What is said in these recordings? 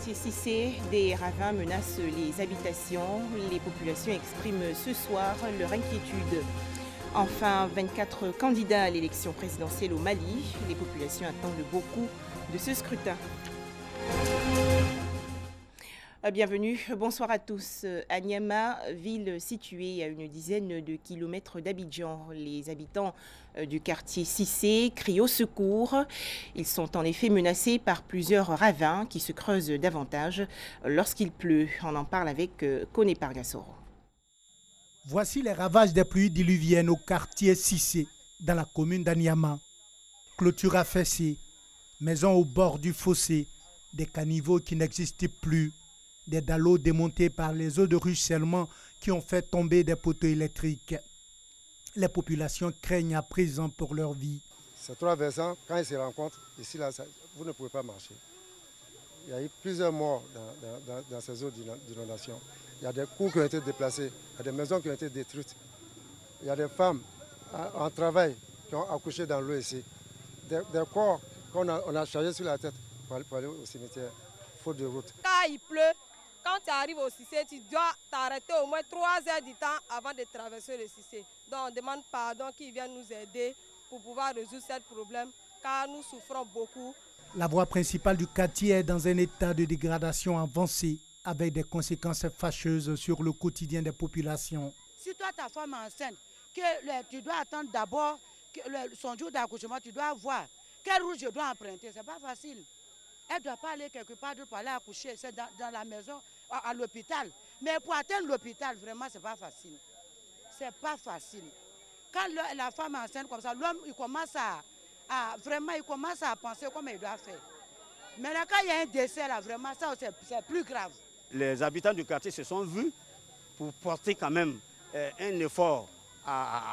quartier Cissé, des ravins menacent les habitations. Les populations expriment ce soir leur inquiétude. Enfin, 24 candidats à l'élection présidentielle au Mali. Les populations attendent beaucoup de ce scrutin. Bienvenue, bonsoir à tous. À Niama, ville située à une dizaine de kilomètres d'Abidjan, les habitants du quartier Cissé crient au secours. Ils sont en effet menacés par plusieurs ravins qui se creusent davantage lorsqu'il pleut. On en parle avec Koné Pargassoro. Voici les ravages des pluies diluviennes au quartier Cissé, dans la commune d'Aniama. Clôture affaissée, maisons au bord du fossé, des caniveaux qui n'existent plus, des dallots démontés par les eaux de ruissellement qui ont fait tomber des poteaux électriques. Les populations craignent à présent pour leur vie. Ces trois versants, quand ils se rencontrent, ici, là, vous ne pouvez pas marcher. Il y a eu plusieurs morts dans ces eaux d'inondation. Il y a des cours qui ont été déplacés, il y a des maisons qui ont été détruites. Il y a des femmes en travail qui ont accouché dans l'eau ici. Des corps qu'on a chargés sur la tête pour aller au cimetière, faute de route. Quand il pleut, quand tu arrives au Cissé, tu dois t'arrêter au moins 3 heures du temps avant de traverser le Cissé. Donc on demande pardon qu'ils viennent nous aider pour pouvoir résoudre ce problème, car nous souffrons beaucoup. La voie principale du quartier est dans un état de dégradation avancée, avec des conséquences fâcheuses sur le quotidien des populations. Si toi, ta femme est enceinte, que tu dois attendre d'abord son jour d'accouchement, tu dois voir quelle route je dois emprunter, c'est pas facile. Elle ne doit pas aller quelque part pour aller accoucher, c'est dans la maison, à l'hôpital. Mais pour atteindre l'hôpital, vraiment, c'est pas facile. C'est pas facile. Quand la femme est enceinte comme ça, l'homme, il commence à penser comment il doit faire. Mais là, quand il y a un décès, là, vraiment, ça, c'est plus grave. Les habitants du quartier se sont vus pour porter quand même un effort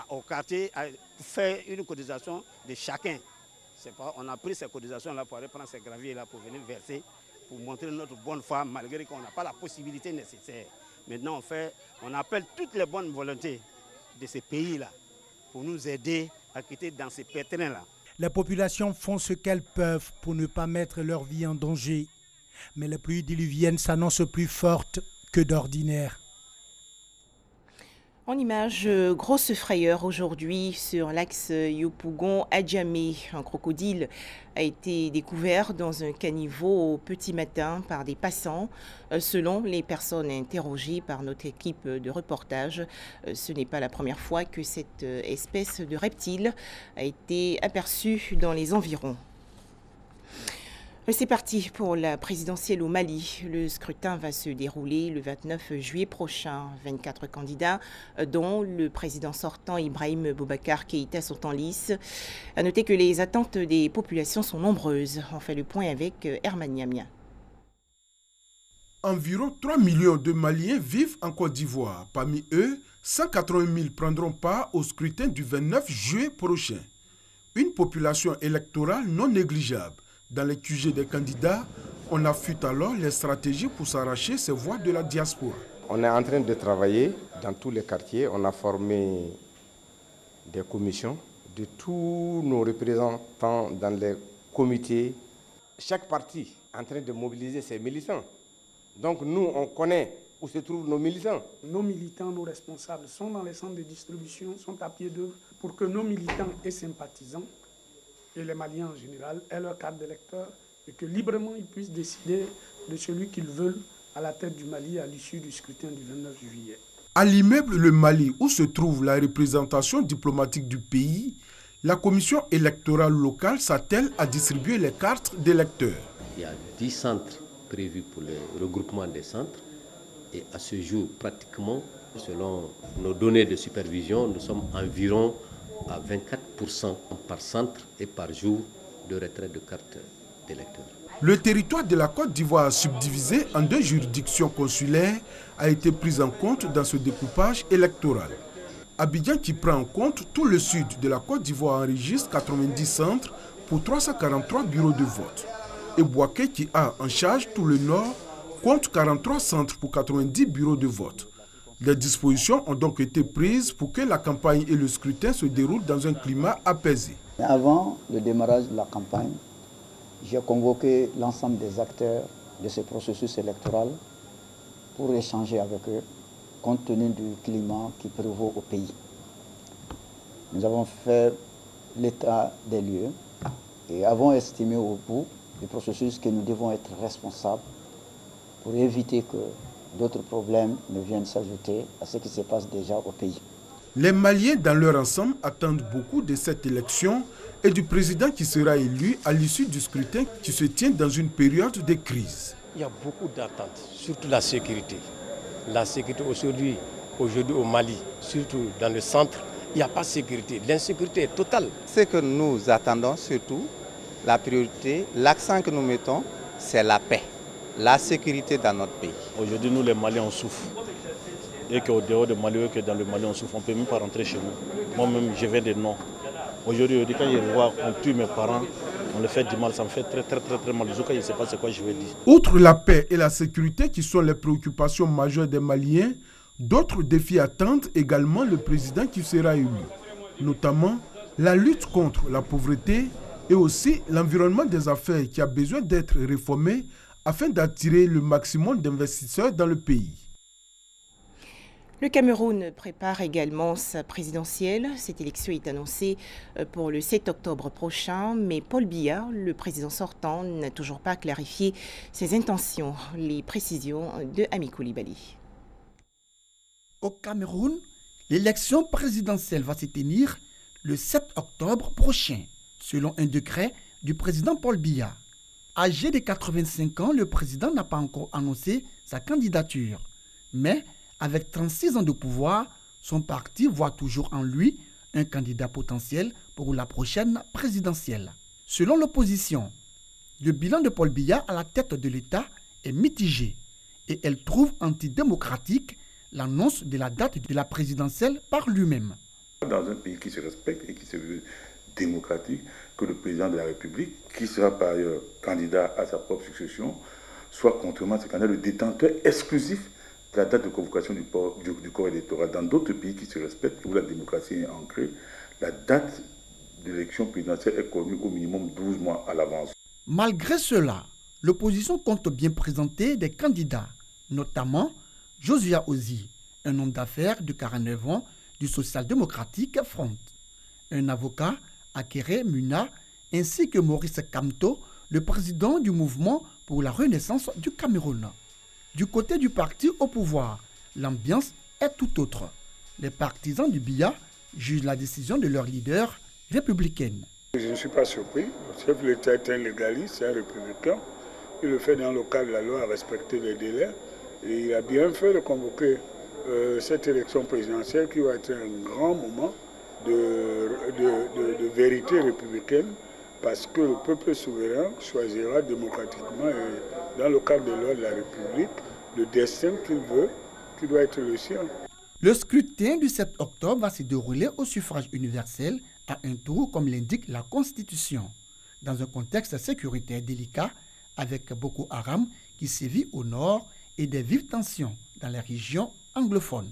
au quartier, pour faire une cotisation de chacun. On a pris ces cotisations-là pour aller prendre ces graviers-là pour venir verser, pour montrer notre bonne foi, malgré qu'on n'a pas la possibilité nécessaire. Maintenant, on appelle toutes les bonnes volontés de ces pays-là pour nous aider à quitter dans ces pétrins-là. Les populations font ce qu'elles peuvent pour ne pas mettre leur vie en danger. Mais les pluies diluviennes s'annoncent plus fortes que d'ordinaire. En image, grosse frayeur aujourd'hui sur l'axe Yopougon-Adjamé. Un crocodile a été découvert dans un caniveau au petit matin par des passants. Selon les personnes interrogées par notre équipe de reportage, ce n'est pas la première fois que cette espèce de reptile a été aperçue dans les environs. C'est parti pour la présidentielle au Mali. Le scrutin va se dérouler le 29 juillet prochain. 24 candidats, dont le président sortant Ibrahim Boubacar Keïta, sont en lice. À noter que les attentes des populations sont nombreuses. On fait le point avec Herman Niamia. Environ 3 millions de Maliens vivent en Côte d'Ivoire. Parmi eux, 180 000 prendront part au scrutin du 29 juillet prochain. Une population électorale non négligeable. Dans les QG des candidats, on affûte alors les stratégies pour s'arracher ces voix de la diaspora. On est en train de travailler dans tous les quartiers. On a formé des commissions de tous nos représentants dans les comités. Chaque parti est en train de mobiliser ses militants. Donc nous, on connaît où se trouvent nos militants. Nos militants, nos responsables sont dans les centres de distribution, sont à pied d'œuvre pour que nos militants et sympathisants et les Maliens en général aient leur carte d'électeur et que librement ils puissent décider de celui qu'ils veulent à la tête du Mali à l'issue du scrutin du 29 juillet. À l'immeuble Le Mali, où se trouve la représentation diplomatique du pays, la commission électorale locale s'attelle à distribuer les cartes d'électeurs. Il y a 10 centres prévus pour le regroupement des centres et à ce jour, pratiquement, selon nos données de supervision, nous sommes environ à 24% par centre et par jour de retrait de cartes d'électeurs. Le territoire de la Côte d'Ivoire subdivisé en 2 juridictions consulaires a été pris en compte dans ce découpage électoral. Abidjan, qui prend en compte tout le sud de la Côte d'Ivoire, enregistre 90 centres pour 343 bureaux de vote. Et Bouaké, qui a en charge tout le nord, compte 43 centres pour 90 bureaux de vote. Les dispositions ont donc été prises pour que la campagne et le scrutin se déroulent dans un climat apaisé. Avant le démarrage de la campagne, j'ai convoqué l'ensemble des acteurs de ce processus électoral pour échanger avec eux compte tenu du climat qui prévaut au pays. Nous avons fait l'état des lieux et avons estimé au bout du processus que nous devons être responsables pour éviter que d'autres problèmes ne viennent s'ajouter à ce qui se passe déjà au pays. Les Maliens dans leur ensemble attendent beaucoup de cette élection et du président qui sera élu à l'issue du scrutin qui se tient dans une période de crise. Il y a beaucoup d'attentes, surtout la sécurité. La sécurité aujourd'hui au Mali, surtout dans le centre, il n'y a pas de sécurité. L'insécurité est totale. Ce que nous attendons surtout, la priorité, l'accent que nous mettons, c'est la paix, la sécurité dans notre pays. Aujourd'hui, nous les Maliens, on souffre. Et qu'au dehors de Mali, que dans le Mali, on souffre. On ne peut même pas rentrer chez nous. Moi-même, je viens des noms. Aujourd'hui, quand je vois qu'on tue mes parents, on le fait du mal, ça me fait très mal. Je ne sais pas ce que je vais dire. Outre la paix et la sécurité qui sont les préoccupations majeures des Maliens, d'autres défis attendent également le président qui sera élu, notamment la lutte contre la pauvreté et aussi l'environnement des affaires qui a besoin d'être réformé afin d'attirer le maximum d'investisseurs dans le pays. Le Cameroun prépare également sa présidentielle. Cette élection est annoncée pour le 7 octobre prochain, mais Paul Biya, le président sortant, n'a toujours pas clarifié ses intentions. Les précisions de Ami Koulibaly. Au Cameroun, l'élection présidentielle va se tenir le 7 octobre prochain, selon un décret du président Paul Biya. Âgé de 85 ans, le président n'a pas encore annoncé sa candidature, mais avec 36 ans de pouvoir, son parti voit toujours en lui un candidat potentiel pour la prochaine présidentielle. Selon l'opposition, le bilan de Paul Biya à la tête de l'État est mitigé et elle trouve antidémocratique l'annonce de la date de la présidentielle par lui-même. Dans un pays qui se respecte et qui se veut démocratique, que le président de la République, qui sera par ailleurs candidat à sa propre succession, soit contrairement à ce candidat le détenteur exclusif de la date de convocation du corps électoral. Dans d'autres pays qui se respectent, où la démocratie est ancrée, la date d'élection présidentielle est connue au minimum 12 mois à l'avance. Malgré cela, l'opposition compte bien présenter des candidats, notamment Josia Ozi, un homme d'affaires de 49 ans du social-démocratique Front, un avocat, Akere Muna, ainsi que Maurice Kamto, le président du mouvement pour la renaissance du Cameroun. Du côté du parti au pouvoir, l'ambiance est tout autre. Les partisans du Biya jugent la décision de leur leader républicaine. Je ne suis pas surpris. Le chef de l'État est un légaliste, c'est un républicain. Il le fait dans le cadre de la loi à respecter les délais. Et il a bien fait de convoquer cette élection présidentielle qui va être un grand moment de vérité républicaine parce que le peuple souverain choisira démocratiquement et dans le cadre de loi de la République le destin qu'il veut, qui doit être le sien. Le scrutin du 7 octobre va se dérouler au suffrage universel à un tour comme l'indique la Constitution, dans un contexte sécuritaire délicat avec Boko Haram qui sévit au nord et des vives tensions dans les régions anglophones.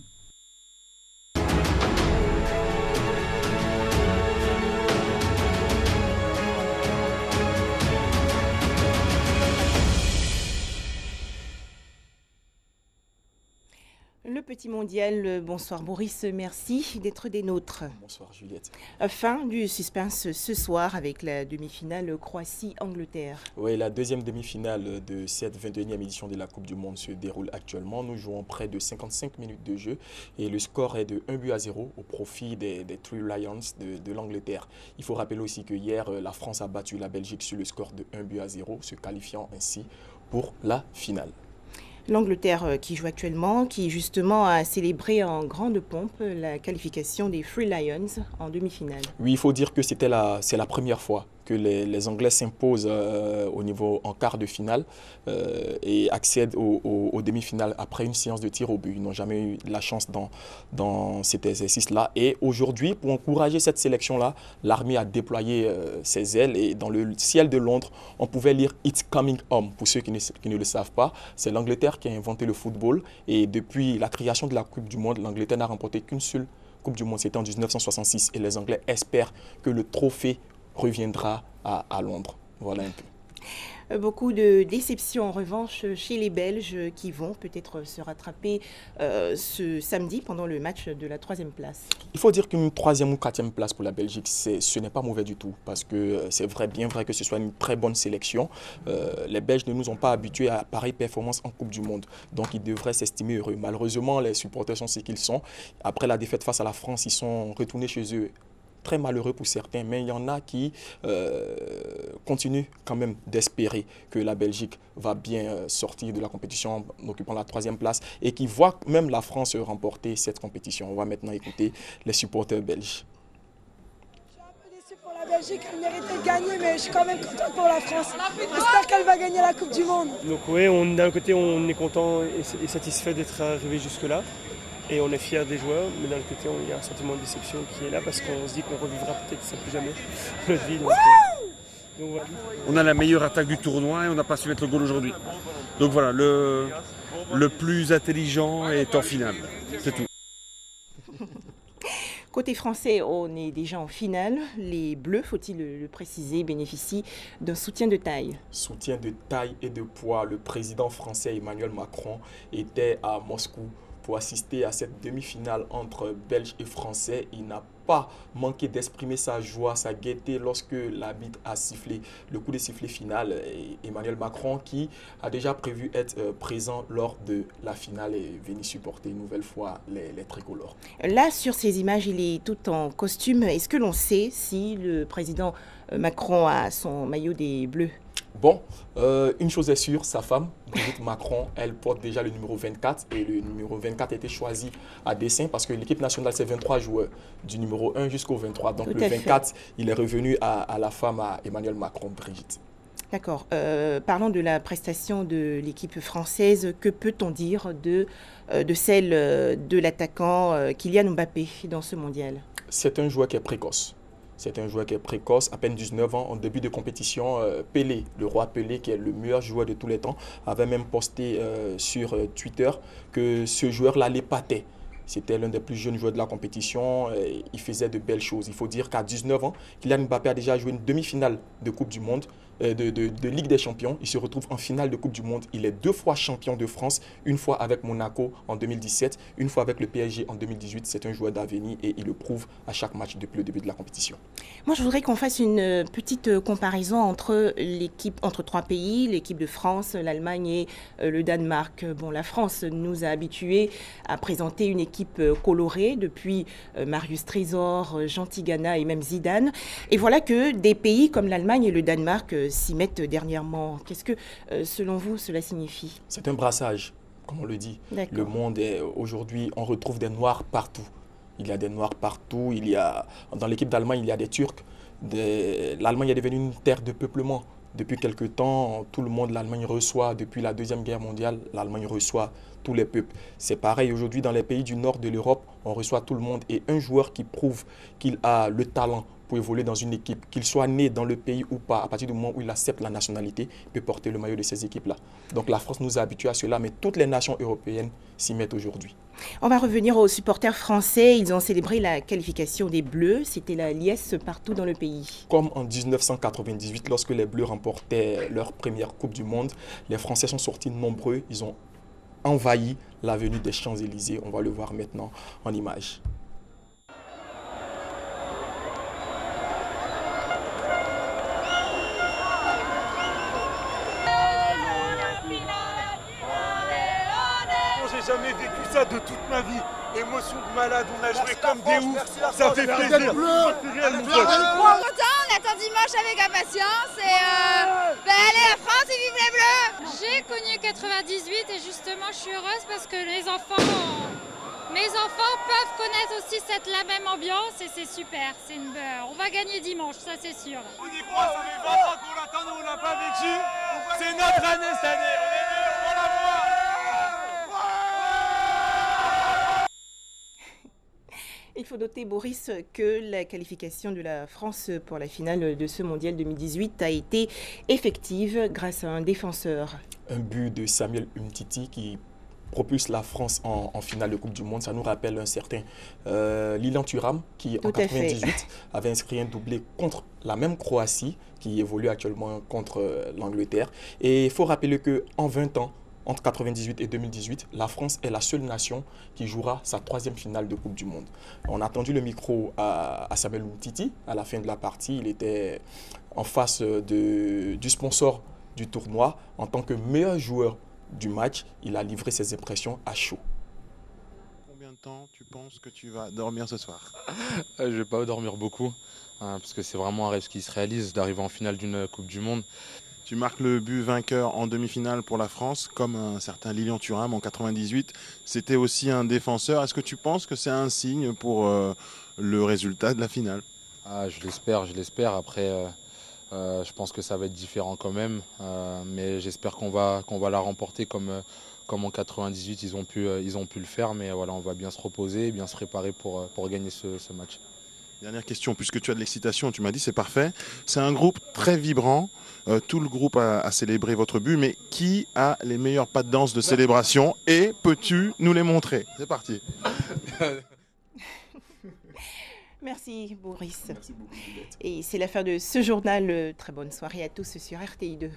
Le petit mondial, bonsoir Boris, merci d'être des nôtres. Bonsoir Juliette. Fin du suspense ce soir avec la demi-finale Croatie-Angleterre. Oui, la deuxième demi-finale de cette 21e édition de la Coupe du Monde se déroule actuellement. Nous jouons près de 55 minutes de jeu et le score est de 1-0 au profit des Three Lions de l'Angleterre. Il faut rappeler aussi que hier, la France a battu la Belgique sur le score de 1-0, se qualifiant ainsi pour la finale. L'Angleterre qui joue actuellement, qui justement a célébré en grande pompe la qualification des Three Lions en demi-finale. Oui, il faut dire que c'est la première fois que les Anglais s'imposent en quart de finale et accèdent aux demi-finales après une séance de tir au but. Ils n'ont jamais eu la chance dans cet exercice-là. Et aujourd'hui, pour encourager cette sélection-là, l'armée a déployé ses ailes et dans le ciel de Londres, on pouvait lire « It's coming home ». Pour ceux qui ne le savent pas, c'est l'Angleterre qui a inventé le football et depuis la création de la Coupe du Monde, l'Angleterre n'a remporté qu'une seule Coupe du Monde, c'était en 1966 et les Anglais espèrent que le trophée reviendra à Londres. Voilà un peu. Beaucoup de déceptions en revanche chez les Belges qui vont peut-être se rattraper ce samedi pendant le match de la 3e place. Il faut dire qu'une 3e ou 4e place pour la Belgique, ce n'est pas mauvais du tout parce que c'est bien vrai que ce soit une très bonne sélection. Les Belges ne nous ont pas habitués à pareille performance en Coupe du Monde, donc ils devraient s'estimer heureux. Malheureusement, les supporters sont ce qu'ils sont. Après la défaite face à la France, ils sont retournés chez eux. Très malheureux pour certains, mais il y en a qui continuent quand même d'espérer que la Belgique va bien sortir de la compétition en occupant la 3e place et qui voient même la France remporter cette compétition. On va maintenant écouter les supporters belges. Je suis un peu déçue pour la Belgique, elle méritait de gagner, mais je suis quand même contente pour la France. J'espère qu'elle va gagner la Coupe du Monde. Donc oui, d'un côté on est content et satisfait d'être arrivé jusque-là. Et on est fiers des joueurs, mais d'un côté, il y a un sentiment de déception qui est là parce qu'on se dit qu'on revivra peut-être ça plus jamais notre vie. Donc voilà. On a la meilleure attaque du tournoi et on n'a pas su mettre le goal aujourd'hui. Donc voilà, le plus intelligent est en finale. C'est tout. Côté français, on est déjà en finale. Les Bleus, faut-il le préciser, bénéficient d'un soutien de taille. Soutien de taille et de poids. Le président français Emmanuel Macron était à Moscou pour assister à cette demi-finale entre Belges et Français. Il n'a pas manqué d'exprimer sa joie, sa gaieté lorsque l'arbitre a sifflé le coup de sifflet final. Et Emmanuel Macron qui a déjà prévu être présent lors de la finale et venir supporter une nouvelle fois les tricolores. Là, sur ces images, il est tout en costume. Est-ce que l'on sait si le président Macron a son maillot des Bleus ? Bon, une chose est sûre, sa femme, Brigitte Macron, elle porte déjà le numéro 24 et le numéro 24 a été choisi à dessein parce que l'équipe nationale, c'est 23 joueurs, du numéro 1 jusqu'au 23. Donc le 24, il est revenu à la femme, à Emmanuel Macron, Brigitte. D'accord. Parlons de la prestation de l'équipe française. Que peut-on dire de celle de l'attaquant Kylian Mbappé dans ce mondial? C'est un joueur qui est précoce. C'est un joueur qui est précoce, à peine 19 ans, en début de compétition. Pelé, le roi Pelé, qui est le meilleur joueur de tous les temps, avait même posté sur Twitter que ce joueur-là l'épatait. C'était l'un des plus jeunes joueurs de la compétition. Il faisait de belles choses. Il faut dire qu'à 19 ans, Kylian Mbappé a déjà joué une demi-finale de Coupe du Monde, de Ligue des Champions. Il se retrouve en finale de Coupe du Monde. Il est 2 fois champion de France, une fois avec Monaco en 2017, une fois avec le PSG en 2018. C'est un joueur d'avenir et il le prouve à chaque match depuis le début de la compétition. Moi, je voudrais qu'on fasse une petite comparaison entre 3 pays, l'équipe de France, l'Allemagne et le Danemark. Bon, la France nous a habitués à présenter une équipe colorée depuis Marius Trésor, Jean Tigana et même Zidane. Et voilà que des pays comme l'Allemagne et le Danemark s'y mettent dernièrement. Qu'est-ce que, selon vous, cela signifie? C'est un brassage, comme on le dit. Le monde est aujourd'hui, on retrouve des Noirs partout. Il y a des Noirs partout. Dans l'équipe d'Allemagne, il y a des Turcs. L'Allemagne est devenue une terre de peuplement. Depuis quelque temps, tout le monde, l'Allemagne reçoit, depuis la Deuxième Guerre mondiale, l'Allemagne reçoit tous les peuples. C'est pareil aujourd'hui dans les pays du nord de l'Europe, on reçoit tout le monde. Et un joueur qui prouve qu'il a le talent pour évoluer dans une équipe, qu'il soit né dans le pays ou pas, à partir du moment où il accepte la nationalité, peut porter le maillot de ces équipes-là. Donc la France nous a habitués à cela, mais toutes les nations européennes s'y mettent aujourd'hui. On va revenir aux supporters français. Ils ont célébré la qualification des Bleus. C'était la liesse partout dans le pays. Comme en 1998, lorsque les Bleus remportaient leur première Coupe du Monde, les Français sont sortis nombreux. Ils ont envahi l'avenue des Champs-Élysées. On va le voir maintenant en images. J'ai jamais vécu ça de toute ma vie. Émotion de malade, on a joué comme des oufs. Ça fait plaisir. On attend dimanche avec impatience et allez la France et vive les Bleus. J'ai connu 98 et justement je suis heureuse parce que mes enfants peuvent connaître aussi la même ambiance et c'est super. On va gagner dimanche, ça c'est sûr. On y croit, ça fait 20 ans qu'on l'attend, on l'a pas vécu. C'est notre année cette année. On la voit. Il faut noter, Boris, que la qualification de la France pour la finale de ce mondial 2018 a été effective grâce à un défenseur. Un but de Samuel Umtiti qui propulse la France en finale de Coupe du Monde. Ça nous rappelle un certain Lilian Thuram qui, en 1998, avait inscrit un doublé contre la même Croatie qui évolue actuellement contre l'Angleterre. Et il faut rappeler qu'en 20 ans, entre 1998 et 2018, la France est la seule nation qui jouera sa 3e finale de Coupe du Monde. On a tendu le micro à Samuel Umtiti à la fin de la partie. Il était en face du sponsor du tournoi. En tant que meilleur joueur du match, il a livré ses impressions à chaud. Combien de temps tu penses que tu vas dormir ce soir? Je ne vais pas dormir beaucoup, parce que c'est vraiment un rêve qui se réalise d'arriver en finale d'une Coupe du Monde. Tu marques le but vainqueur en demi-finale pour la France, comme un certain Lilian Thuram en 98. C'était aussi un défenseur. Est-ce que tu penses que c'est un signe pour le résultat de la finale? Je l'espère. Après, je pense que ça va être différent quand même. Mais j'espère qu'on va la remporter comme en 98, ils ont pu le faire. Mais voilà, on va bien se reposer, bien se préparer pour gagner ce match. Dernière question, puisque tu as de l'excitation, tu m'as dit c'est parfait. C'est un groupe très vibrant. Tout le groupe a célébré votre but, mais qui a les meilleurs pas de danse de célébration et peux-tu nous les montrer? C'est parti. Merci Boris. Merci beaucoup, Juliette. Et c'est la fin de ce journal. Très bonne soirée à tous sur RTI2.